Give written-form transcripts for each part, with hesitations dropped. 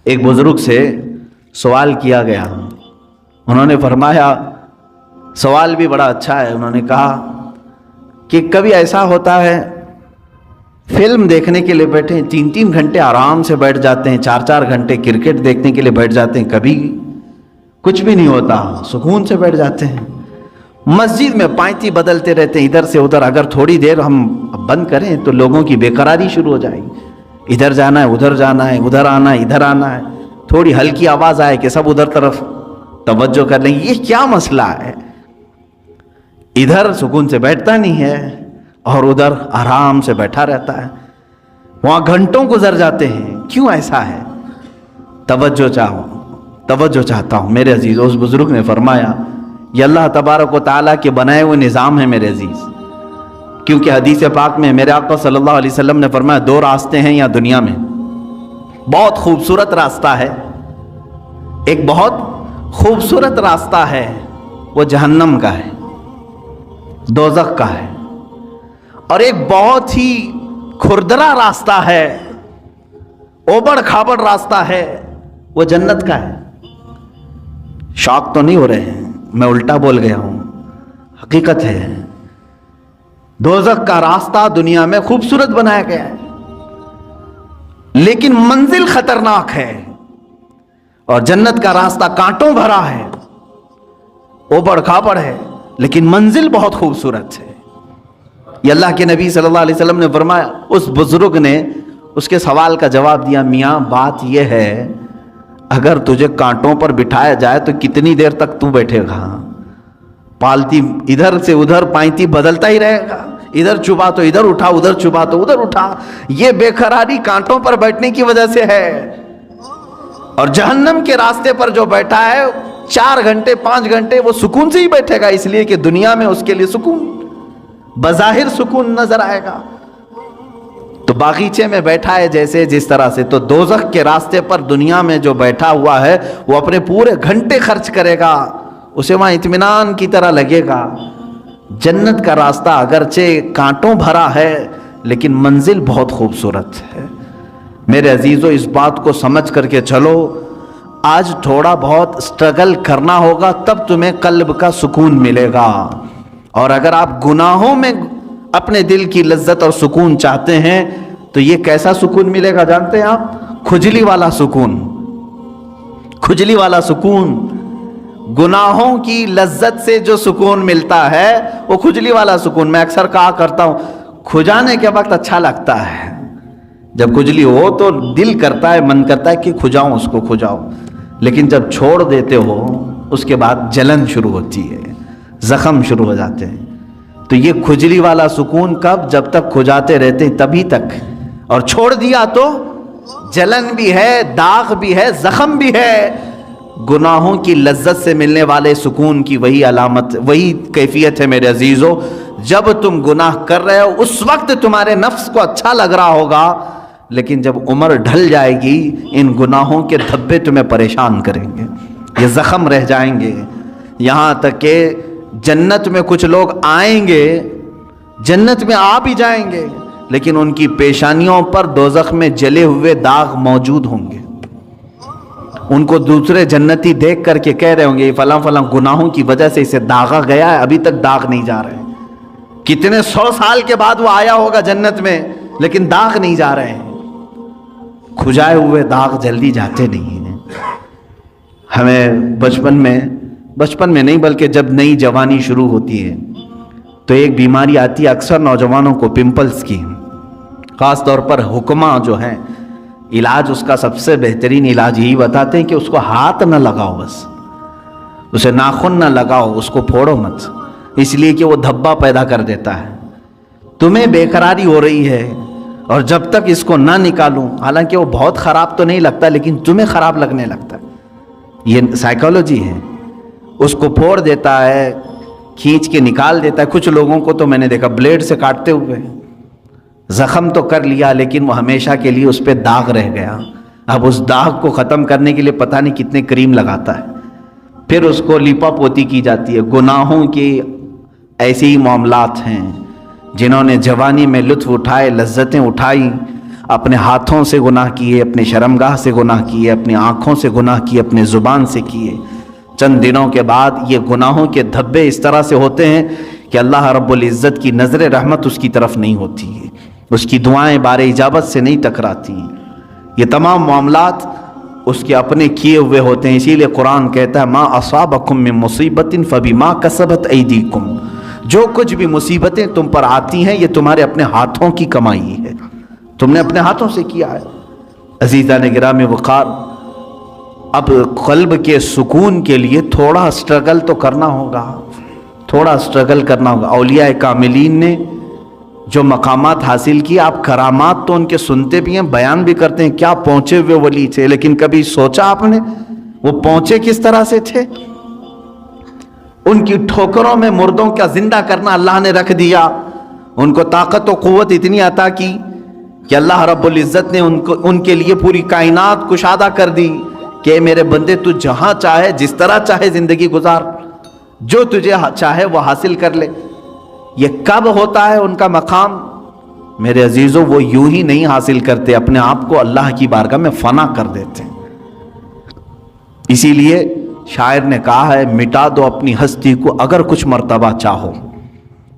ایک بزرگ سے سوال کیا گیا، انہوں نے فرمایا، سوال بھی بڑا اچھا ہے، انہوں نے کہا کہ کبھی ایسا ہوتا ہے فلم دیکھنے کے لیے بیٹھے 3 گھنٹے آرام سے بیٹھ جاتے ہیں، 4 گھنٹے کرکٹ دیکھنے کے لیے بیٹھ جاتے ہیں، کبھی کچھ بھی نہیں ہوتا، سکون سے بیٹھ جاتے ہیں۔ مسجد میں پائتی بدلتے رہتے ہیں ادھر سے ادھر، اگر تھوڑی دیر ہم بند کریں تو لوگوں کی بے قراری شروع ہو جائے گی، ادھر جانا ہے ادھر جانا ہے، ادھر آنا ہے ادھر آنا ہے، تھوڑی ہلکی آواز آئے کہ سب ادھر طرف توجہ کر لیں، یہ کیا مسئلہ ہے؟ ادھر سکون سے بیٹھتا نہیں ہے اور ادھر آرام سے بیٹھا رہتا ہے، وہاں گھنٹوں گزر جاتے ہیں، کیوں ایسا ہے؟ توجہ چاہتا ہوں میرے عزیز۔ اس بزرگ نے فرمایا یہ اللہ تبارک و تعالیٰ کے بنائے ہوئے نظام ہے میرے عزیز، کیونکہ حدیث پاک میں میرے آقا صلی اللہ علیہ وسلم نے فرمایا 2 راستے ہیں یہاں دنیا میں، بہت خوبصورت راستہ ہے، ایک بہت خوبصورت راستہ ہے وہ جہنم کا ہے، دوزخ کا ہے، اور ایک بہت ہی کھردرا راستہ ہے، اوبڑ کھابڑ راستہ ہے، وہ جنت کا ہے۔ شاک تو نہیں ہو رہے ہیں، میں الٹا بول گیا ہوں، حقیقت ہے۔ دوزخ کا راستہ دنیا میں خوبصورت بنایا گیا ہے، لیکن منزل خطرناک ہے، اور جنت کا راستہ کانٹوں بھرا ہے، اوبڑ کھابڑ ہے، لیکن منزل بہت خوبصورت ہے۔ یہ اللہ کے نبی صلی اللہ علیہ وسلم نے فرمایا، اس بزرگ نے اس کے سوال کا جواب دیا، میاں بات یہ ہے اگر تجھے کانٹوں پر بٹھایا جائے تو کتنی دیر تک تو بیٹھے گا؟ پالتی ادھر سے ادھر پائتی بدلتا ہی رہے گا، ادھر چبا تو ادھر اٹھا، ادھر چبا تو ادھر اٹھا، یہ بے قراری کانٹوں پر بیٹھنے کی وجہ سے ہے۔ اور جہنم کے راستے پر جو بیٹھا ہے 4 گھنٹے 5 گھنٹے وہ سکون سے ہی بیٹھے گا، اس لیے کہ دنیا میں اس کے لیے سکون بظاہر سکون نظر آئے گا، تو باغیچے میں بیٹھا ہے جیسے جس طرح سے، تو دوزخ کے راستے پر دنیا میں جو بیٹھا ہوا ہے وہ اپنے پورے گھنٹے خرچ کرے گا، اسے وہاں اطمینان کی طرح لگے گا۔ جنت کا راستہ اگرچہ کانٹوں بھرا ہے لیکن منزل بہت خوبصورت ہے۔ میرے عزیزو، اس بات کو سمجھ کر کے چلو، آج تھوڑا بہت سٹرگل کرنا ہوگا تب تمہیں قلب کا سکون ملے گا، اور اگر آپ گناہوں میں اپنے دل کی لذت اور سکون چاہتے ہیں تو یہ کیسا سکون ملے گا جانتے ہیں آپ؟ کھجلی والا سکون، کھجلی والا سکون۔ گناہوں کی لذت سے جو سکون ملتا ہے وہ کھجلی والا سکون۔ میں اکثر کہا کرتا ہوں کھجانے کے وقت اچھا لگتا ہے، جب کھجلی ہو تو دل کرتا ہے، من کرتا ہے کہ کھجاؤں، اس کو کھجاؤ، لیکن جب چھوڑ دیتے ہو اس کے بعد جلن شروع ہوتی ہے، زخم شروع ہو جاتے ہیں۔ تو یہ کھجلی والا سکون کب؟ جب تک کھجاتے رہتے ہیں تبھی تک، اور چھوڑ دیا تو جلن بھی ہے، داغ بھی ہے، زخم بھی ہے۔ گناہوں کی لذت سے ملنے والے سکون کی وہی علامت، وہی کیفیت ہے میرے عزیزو۔ جب تم گناہ کر رہے ہو اس وقت تمہارے نفس کو اچھا لگ رہا ہوگا، لیکن جب عمر ڈھل جائے گی ان گناہوں کے دھبے تمہیں پریشان کریں گے، یہ زخم رہ جائیں گے۔ یہاں تک کہ جنت میں کچھ لوگ آئیں گے، جنت میں آ بھی جائیں گے، لیکن ان کی پیشانیوں پر دوزخ میں جلے ہوئے داغ موجود ہوں گے۔ ان کو دوسرے جنتی دیکھ کر کے کہہ رہے ہوں گے فلاں فلاں گناہوں کی وجہ سے اسے داغا گیا ہے، ابھی تک داغ نہیں جا رہے ہیں۔ کتنے 100 سال کے بعد وہ آیا ہوگا جنت میں، لیکن داغ نہیں جا رہے ہیں۔ کھجائے ہوئے داغ جلدی جاتے نہیں ہیں۔ ہمیں بچپن میں نہیں بلکہ جب نئی جوانی شروع ہوتی ہے تو ایک بیماری آتی ہے اکثر نوجوانوں کو، پمپلز کی، خاص طور پر حکماں جو ہیں، علاج اس کا سب سے بہترین علاج یہی بتاتے ہیں کہ اس کو ہاتھ نہ لگاؤ، بس اسے ناخن نہ لگاؤ، اس کو پھوڑو مت، اس لیے کہ وہ دھبا پیدا کر دیتا ہے۔ تمہیں بے قراری ہو رہی ہے اور جب تک اس کو نہ نکالوں، حالانکہ وہ بہت خراب تو نہیں لگتا لیکن تمہیں خراب لگنے لگتا ہے، یہ سائیکالوجی ہے۔ اس کو پھوڑ دیتا ہے، کھینچ کے نکال دیتا ہے۔ کچھ لوگوں کو تو میں نے دیکھا بلیڈ سے کاٹتے ہوئے، زخم تو کر لیا لیکن وہ ہمیشہ کے لیے اس پہ داغ رہ گیا۔ اب اس داغ کو ختم کرنے کے لیے پتہ نہیں کتنے کریم لگاتا ہے، پھر اس کو لیپا پوتی کی جاتی ہے۔ گناہوں کے ایسے ہی معاملات ہیں، جنہوں نے جوانی میں لطف اٹھائے، لذتیں اٹھائی، اپنے ہاتھوں سے گناہ کیے، اپنے شرمگاہ سے گناہ کیے، اپنی آنکھوں سے گناہ کیے، اپنے زبان سے کیے، چند دنوں کے بعد یہ گناہوں کے دھبے اس طرح سے ہوتے ہیں کہ اللہ رب العزت کی نظر رحمت اس کی طرف نہیں ہوتی ہے، اس کی دعائیں بار اجابت سے نہیں ٹکراتی، یہ تمام معاملات اس کے اپنے کیے ہوئے ہوتے ہیں۔ اسی لیے قرآن کہتا ہے ما اصابکم من مصیبت فبما کسبت ایدیکم، جو کچھ بھی مصیبتیں تم پر آتی ہیں یہ تمہارے اپنے ہاتھوں کی کمائی ہے، تم نے اپنے ہاتھوں سے کیا ہے۔ عزیزان گرامی وقار، اب قلب کے سکون کے لیے تھوڑا سٹرگل تو کرنا ہوگا، تھوڑا سٹرگل کرنا ہوگا۔ اولیاء کاملین نے جو مقامات حاصل کیے، آپ کرامات تو ان کے سنتے بھی ہیں، بیان بھی کرتے ہیں، کیا پہنچے ہوئے ولی تھے، لیکن کبھی سوچا آپ نے وہ پہنچے کس طرح سے تھے؟ ان کی ٹھوکروں میں مردوں کا زندہ کرنا اللہ نے رکھ دیا، ان کو طاقت و قوت اتنی عطا کی کہ اللہ رب العزت نے ان کے لیے پوری کائنات کشادہ کر دی کہ اے میرے بندے تو جہاں چاہے جس طرح چاہے زندگی گزار، جو تجھے چاہے وہ حاصل کر لے۔ یہ کب ہوتا ہے ان کا مقام؟ میرے عزیزوں، وہ یوں ہی نہیں حاصل کرتے، اپنے آپ کو اللہ کی بارگاہ میں فنا کر دیتے ہیں۔ اسی لیے شاعر نے کہا ہے مٹا دو اپنی ہستی کو اگر کچھ مرتبہ چاہو،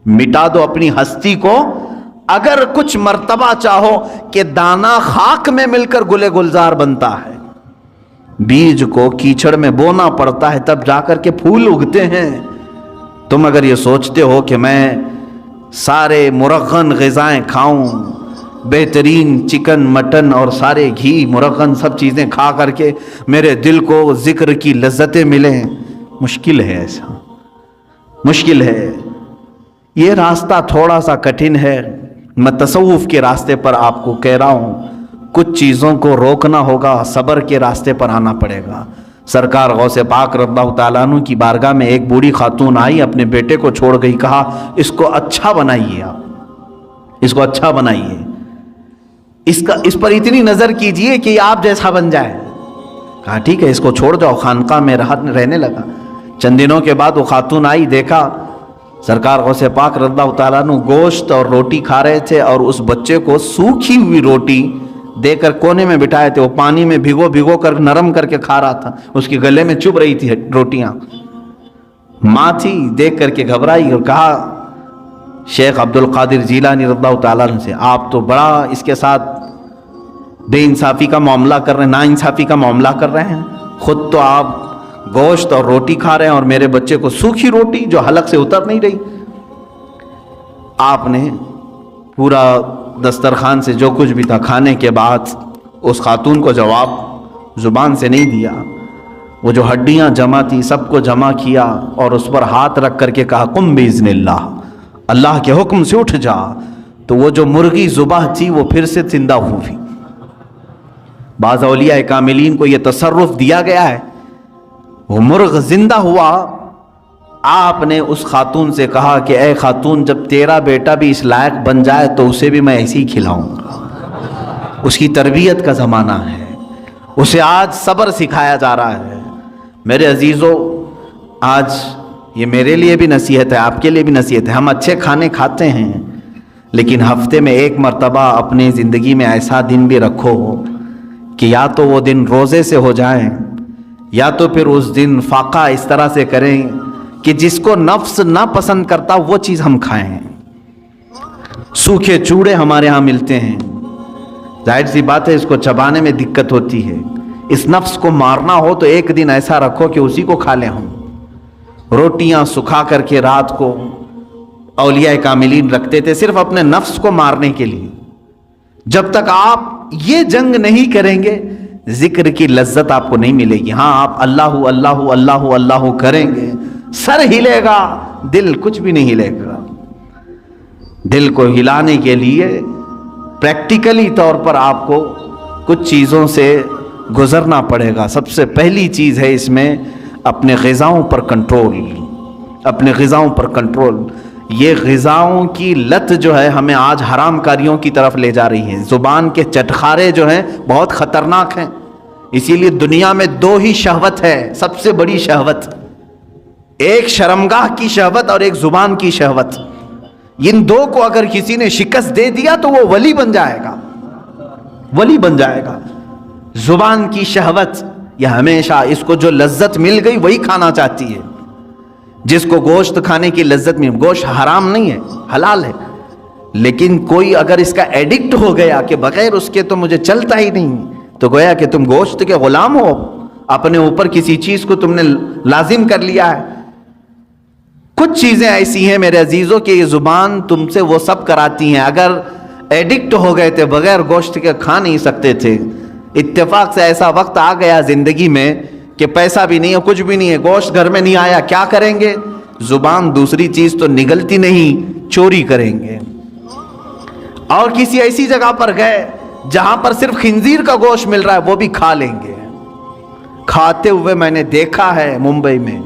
مٹا دو اپنی ہستی کو اگر کچھ مرتبہ چاہو، کہ دانا خاک میں مل کر گلے گلزار بنتا ہے، بیج کو کیچڑ میں بونا پڑتا ہے تب جا کر کے پھول اگتے ہیں۔ تم اگر یہ سوچتے ہو کہ میں سارے مرغن غذائیں کھاؤں، بہترین چکن مٹن اور سارے گھی مرغن سب چیزیں کھا کر کے میرے دل کو ذکر کی لذتیں ملیں، مشکل ہے، ایسا مشکل ہے۔ یہ راستہ تھوڑا سا کٹھن ہے، میں تصوف کے راستے پر آپ کو کہہ رہا ہوں، کچھ چیزوں کو روکنا ہوگا، صبر کے راستے پر آنا پڑے گا۔ سرکار غوث پاک رضی اللہ تعالیٰ عنہ کی بارگاہ میں ایک بوڑھی خاتون آئی، اپنے بیٹے کو چھوڑ گئی، کہا اس کو اچھا بنائیے، آپ اس کو اچھا بنائیے، اس پر اتنی نظر کیجئے کہ یہ آپ جیسا بن جائے۔ کہا ٹھیک ہے، اس کو چھوڑ جاؤ۔ خانقاہ میں رہنے لگا۔ چند دنوں کے بعد وہ خاتون آئی، دیکھا سرکار غوث پاک رضی اللہ تعالیٰ عنہ گوشت اور روٹی کھا رہے تھے، اور اس بچے کو سوکھی ہوئی روٹی دے کر کونے میں بٹھائے تھے، وہ پانی میں بھگو کر نرم کر کے کھا رہا تھا، اس کے گلے میں چبھ رہی تھی روٹیاں۔ ماں تھی، دیکھ کر کے گھبرائی اور کہا شیخ عبد القادر جیلانی رضی اللہ تعالیٰ عنہ سے، آپ تو بڑا اس کے ساتھ بے انصافی کا معاملہ کر رہے ہیں، نا انصافی کا معاملہ کر رہے ہیں، خود تو آپ گوشت اور روٹی کھا رہے ہیں اور میرے بچے کو سوکھی روٹی جو حلق سے اتر نہیں رہی۔ آپ نے پورا دسترخوان سے جو کچھ بھی تھا کھانے کے بعد اس خاتون کو جواب زبان سے نہیں دیا، وہ جو ہڈیاں جمع تھی سب کو جمع کیا اور اس پر ہاتھ رکھ کر کے کہا قم باذن اللہ، اللہ کے حکم سے اٹھ جا۔ تو وہ جو مرغی ذبح تھی وہ پھر سے زندہ ہوئی۔ بعض اولیاء کاملین کو یہ تصرف دیا گیا ہے، وہ مرغ زندہ ہوا، آپ نے اس خاتون سے کہا کہ اے خاتون، جب تیرا بیٹا بھی اس لائق بن جائے تو اسے بھی میں ایسے ہی کھلاؤں گا۔ اس کی تربیت کا زمانہ ہے، اسے آج صبر سکھایا جا رہا ہے۔ میرے عزیزو، آج یہ میرے لیے بھی نصیحت ہے، آپ کے لیے بھی نصیحت ہے، ہم اچھے کھانے کھاتے ہیں، لیکن ہفتے میں ایک مرتبہ اپنی زندگی میں ایسا دن بھی رکھو کہ یا تو وہ دن روزے سے ہو جائیں، یا تو پھر اس دن فاقہ اس طرح سے کریں کہ جس کو نفس نہ پسند کرتا وہ چیز ہم کھائیں۔ سوکھے چوڑے ہمارے ہاں ملتے ہیں، ظاہر سی بات ہے اس کو چبانے میں دقت ہوتی ہے۔ اس نفس کو مارنا ہو تو ایک دن ایسا رکھو کہ اسی کو کھا لیں ہم۔ روٹیاں سکھا کر کے رات کو اولیاء کاملین رکھتے تھے صرف اپنے نفس کو مارنے کے لیے۔ جب تک آپ یہ جنگ نہیں کریں گے ذکر کی لذت آپ کو نہیں ملے گی۔ ہاں، آپ اللہ اللہ اللہ اللہ کریں گے، سر ہلے گا، دل کچھ بھی نہیں ہلے گا۔ دل کو ہلانے کے لیے پریکٹیکلی طور پر آپ کو کچھ چیزوں سے گزرنا پڑے گا۔ سب سے پہلی چیز ہے اس میں اپنے غذاؤں پر کنٹرول، اپنے غذاؤں پر کنٹرول۔ یہ غذاؤں کی لت جو ہے ہمیں آج حرام کاریوں کی طرف لے جا رہی ہے۔ زبان کے چٹخارے جو ہیں بہت خطرناک ہیں، اسی لیے دنیا میں دو ہی شہوت ہے، سب سے بڑی شہوت، ایک شرمگاہ کی شہوت اور ایک زبان کی شہوت۔ ان دو کو اگر کسی نے شکست دے دیا تو وہ ولی بن جائے گا۔ ولی بن جائے گا۔ زبان کی شہوت یہ ہمیشہ اس کو جو لذت مل گئی وہی کھانا چاہتی ہے۔ جس کو گوشت کھانے کی لذت میں، گوشت حرام نہیں ہے، حلال ہے، لیکن کوئی اگر اس کا ایڈکٹ ہو گیا کہ بغیر اس کے تو مجھے چلتا ہی نہیں، تو گویا کہ تم گوشت کے غلام ہو، اپنے اوپر کسی چیز کو تم نے لازم کر لیا ہے۔ کچھ چیزیں ایسی ہیں میرے عزیزوں کہ یہ زبان تم سے وہ سب کراتی ہیں۔ اگر ایڈکٹ ہو گئے تھے، بغیر گوشت کے کھا نہیں سکتے تھے، اتفاق سے ایسا وقت آ گیا زندگی میں کہ پیسہ بھی نہیں ہے، کچھ بھی نہیں ہے، گوشت گھر میں نہیں آیا، کیا کریں گے؟ زبان دوسری چیز تو نگلتی نہیں، چوری کریں گے۔ اور کسی ایسی جگہ پر گئے جہاں پر صرف خنزیر کا گوشت مل رہا ہے، وہ بھی کھا لیں گے۔ کھاتے ہوئے میں نے دیکھا ہے ممبئی میں،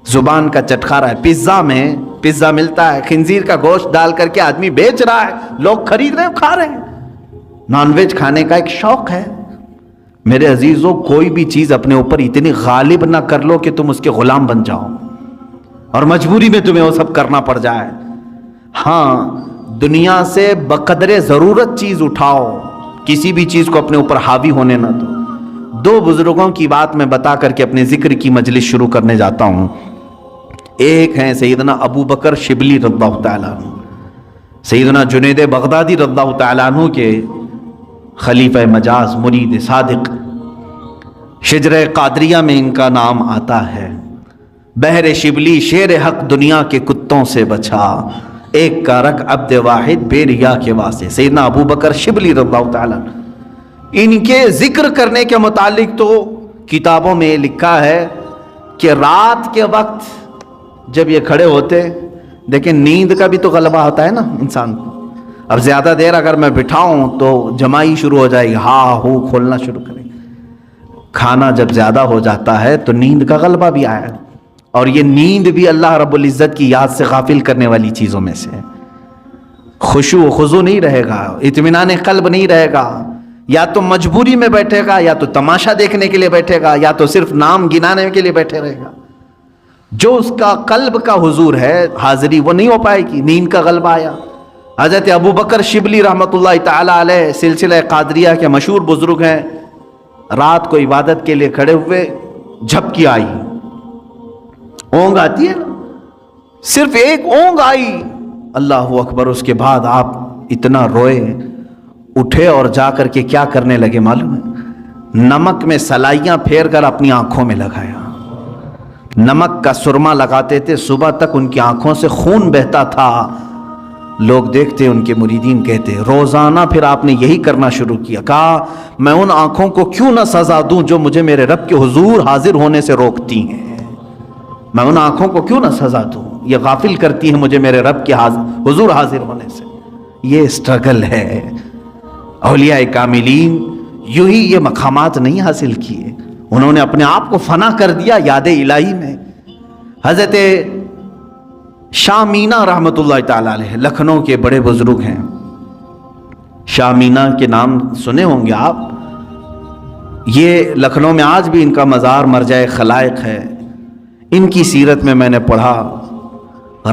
زبان کا چٹخارا ہے۔ پیزا میں پیزا ملتا ہے، خنزیر کا گوشت ڈال کر کے آدمی بیچ رہا ہے، لوگ خرید رہے ہیں، کھا رہے ہیں۔ نان ویج کھانے کا ایک شوق ہے۔ میرے عزیزوں، کوئی بھی چیز اپنے اوپر اتنی غالب نہ کر لو کہ تم اس کے غلام بن جاؤ اور مجبوری میں تمہیں وہ سب کرنا پڑ جائے۔ ہاں، دنیا سے بقدر ضرورت چیز اٹھاؤ، کسی بھی چیز کو اپنے اوپر حاوی ہونے نہ دو۔ دو بزرگوں کی بات میں بتا کر کے اپنے ذکر کی مجلس شروع کرنے جاتا ہوں۔ ایک ہیں سیدنا ابو بکر شبلی رضی اللہ تعالیٰ عنہ، سیدنا جنید بغدادی رضی اللہ تعالیٰ عنہ کے خلیفہ مجاز، مرید صادق۔ شجرہ قادریہ میں ان کا نام آتا ہے۔ بحر شبلی شیر حق دنیا کے کتوں سے بچا، ایک کا رک عبد واحد بے ریا کے واسطے۔ سیدنا ابو بکر شبلی رضی اللہ تعالیٰ عنہ، ان کے ذکر کرنے کے متعلق تو کتابوں میں لکھا ہے کہ رات کے وقت جب یہ کھڑے ہوتے، دیکھیں نیند کا بھی تو غلبہ ہوتا ہے نا انسان کو۔ اب زیادہ دیر اگر میں بٹھاؤں تو جمائی شروع ہو جائے گی، ہاں ہو کھولنا شروع کریں گے۔ کھانا جب زیادہ ہو جاتا ہے تو نیند کا غلبہ بھی آیا، اور یہ نیند بھی اللہ رب العزت کی یاد سے غافل کرنے والی چیزوں میں سے ہے۔ خشوع و خضوع نہیں رہے گا، اطمینان قلب نہیں رہے گا، یا تو مجبوری میں بیٹھے گا، یا تو تماشا دیکھنے کے لیے بیٹھے گا، یا تو صرف نام گنانے کے لیے بیٹھے رہے گا۔ جو اس کا قلب کا حضور ہے، حاضری، وہ نہیں ہو پائے گی۔ نیند کا غلبہ آیا۔ حضرت ابو بکر شبلی رحمۃ اللہ تعالی علیہ سلسلہ قادریہ کے مشہور بزرگ ہیں۔ رات کو عبادت کے لیے کھڑے ہوئے، جھپکی آئی، اونگ آتی ہے نا، صرف ایک اونگ آئی، اللہ اکبر۔ اس کے بعد آپ اتنا روئے، اٹھے اور جا کر کے کیا کرنے لگے معلوم ہے؟ نمک میں سلائیاں پھیر کر اپنی آنکھوں میں لگایا۔ نمک کا سرما لگاتے تھے، صبح تک ان کی آنکھوں سے خون بہتا تھا۔ لوگ دیکھتے، ان کے مریدین کہتے، روزانہ پھر آپ نے یہی کرنا شروع کیا۔ کہا میں ان آنکھوں کو کیوں نہ سزا دوں جو مجھے میرے رب کے حضور حاضر ہونے سے روکتی ہیں، میں ان آنکھوں کو کیوں نہ سزا دوں، یہ غافل کرتی ہیں مجھے میرے رب کے حضور حاضر ہونے سے۔ یہ سٹرگل ہے۔ اولیاء کاملین یوں ہی یہ مقامات نہیں حاصل کیے، انہوں نے اپنے آپ کو فنا کر دیا یاد الہی میں۔ حضرت شاہ مینا رحمت اللہ تعالیٰ علیہ لکھنؤ کے بڑے بزرگ ہیں۔ شاہ مینا کے نام سنے ہوں گے آپ، یہ لکھنؤ میں آج بھی ان کا مزار مرجع خلائق ہے۔ ان کی سیرت میں میں نے پڑھا،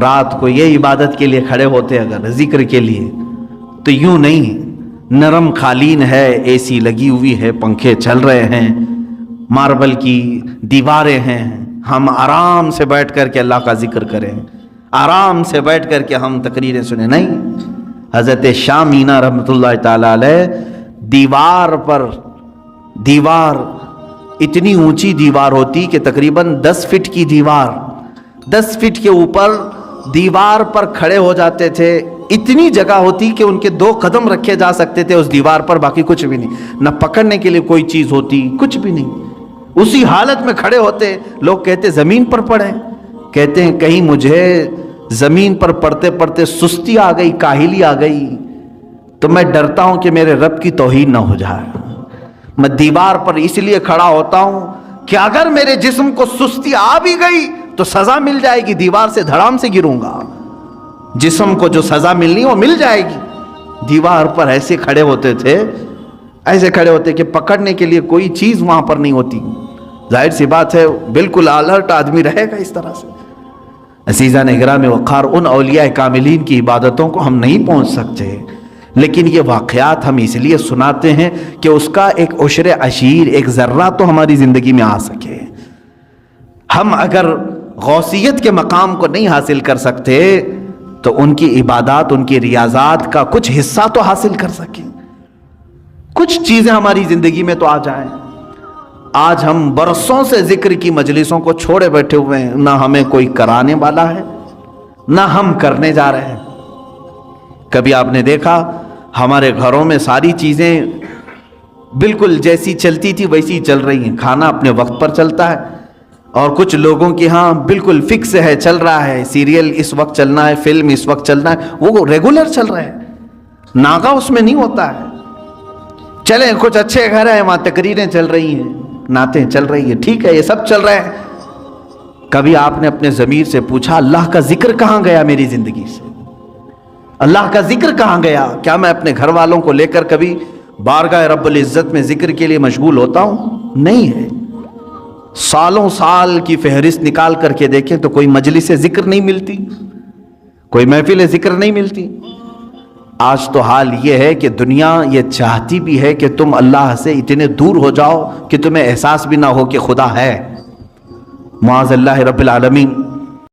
رات کو یہ عبادت کے لیے کھڑے ہوتے اگر ذکر کے لیے تو یوں نہیں، نرم قالین ہے، اے سی لگی ہوئی ہے، پنکھے چل رہے ہیں، ماربل کی دیواریں ہیں، ہم آرام سے بیٹھ کر کے اللہ کا ذکر کریں، آرام سے بیٹھ کر کے ہم تقریریں سنیں، نہیں۔ حضرت شاہ مینا رحمت اللہ تعالی علیہ دیوار اتنی اونچی دیوار ہوتی کہ تقریباً 10 فٹ کی دیوار، 10 فٹ کے اوپر دیوار پر کھڑے ہو جاتے تھے۔ اتنی جگہ ہوتی کہ ان کے 2 قدم رکھے جا سکتے تھے اس دیوار پر، باقی کچھ بھی نہیں، نہ پکڑنے کے لیے کوئی چیز ہوتی، کچھ بھی نہیں۔ اسی حالت میں کھڑے ہوتے، لوگ کہتے زمین پر پڑھیں، کہتے ہیں کہیں مجھے زمین پر پڑھتے پڑھتے سستی آ گئی، کاہلی آ گئی تو میں ڈرتا ہوں کہ میرے رب کی توہین نہ ہو جائے۔ میں دیوار پر اس لیے کھڑا ہوتا ہوں کہ اگر میرے جسم کو سستی آ بھی گئی تو سزا مل جائے گی، دیوار سے دھڑام سے گروں گا، جسم کو جو سزا ملنی وہ مل جائے گی۔ دیوار پر ایسے کھڑے ہوتے تھے، ایسے کھڑے ہوتے کہ پکڑنے کے لیے کوئی چیز وہاں پر نہیں ہوتی۔ ظاہر سی بات ہے بالکل الرٹ آدمی رہے گا اس طرح سے۔ عزیزان اکرام وقار، ان اولیاء کاملین کی عبادتوں کو ہم نہیں پہنچ سکتے، لیکن یہ واقعات ہم اس لیے سناتے ہیں کہ اس کا ایک عشر عشیر، ایک ذرہ تو ہماری زندگی میں آ سکے۔ ہم اگر غوثیت کے مقام کو نہیں حاصل کر سکتے تو ان کی عبادات، ان کی ریاضات کا کچھ حصہ تو حاصل کر سکیں، کچھ چیزیں ہماری زندگی میں تو آ جائیں۔ آج ہم برسوں سے ذکر کی مجلسوں کو چھوڑے بیٹھے ہوئے ہیں، نہ ہمیں کوئی کرانے والا ہے نہ ہم کرنے جا رہے ہیں۔ کبھی آپ نے دیکھا ہمارے گھروں میں ساری چیزیں بالکل جیسی چلتی تھی ویسی چل رہی ہیں، کھانا اپنے وقت پر چلتا ہے، اور کچھ لوگوں کی ہاں بالکل فکس ہے، چل رہا ہے، سیریل اس وقت چلنا ہے، فلم اس وقت چلنا ہے، وہ ریگولر چل رہا ہے، ناغہ اس میں نہیں ہوتا ہے۔ چلیں کچھ اچھے گھر ہیں وہاں تقریریں چل رہی ہیں، نعتیں چل رہی ہیں، ٹھیک ہے، یہ سب چل رہے ہیں۔ کبھی آپ نے اپنے ضمیر سے پوچھا اللہ کا ذکر کہاں گیا میری زندگی سے؟ اللہ کا ذکر کہاں گیا؟ کیا میں اپنے گھر والوں کو لے کر کبھی بارگاہ رب العزت میں ذکر کے لیے مشغول ہوتا ہوں؟ نہیں ہے۔ سالوں سال کی فہرست نکال کر کے دیکھیں تو کوئی مجلس ذکر نہیں ملتی، کوئی محفل ذکر نہیں ملتی۔ آج تو حال یہ ہے کہ دنیا یہ چاہتی بھی ہے کہ تم اللہ سے اتنے دور ہو جاؤ کہ تمہیں احساس بھی نہ ہو کہ خدا ہے۔ معاذ اللہ رب العالمین۔